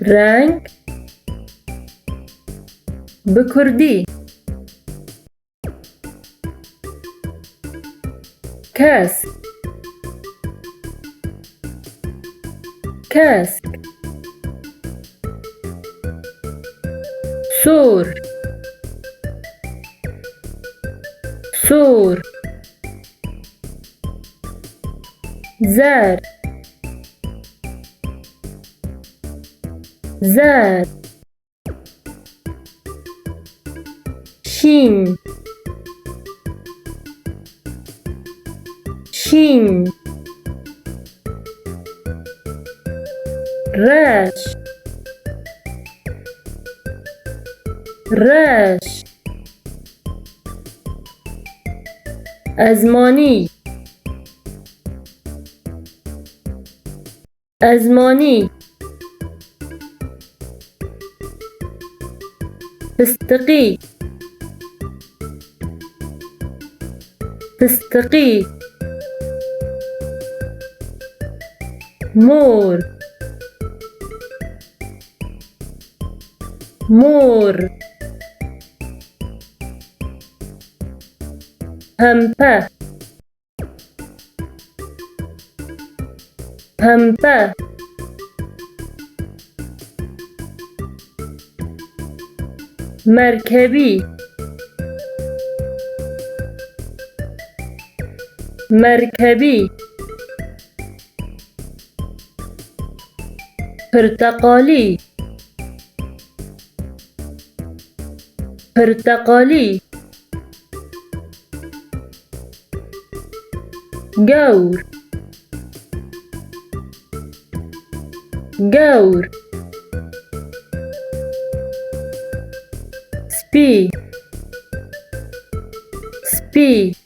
رنگ بكردي كاسك كاسك سور سور زار زار شين شين راش راش أزماني أزماني فستقي فستقي مور مور همپه همپه مرکبی مرکبی پرتقالی پرتقالی گور گور سپی سپی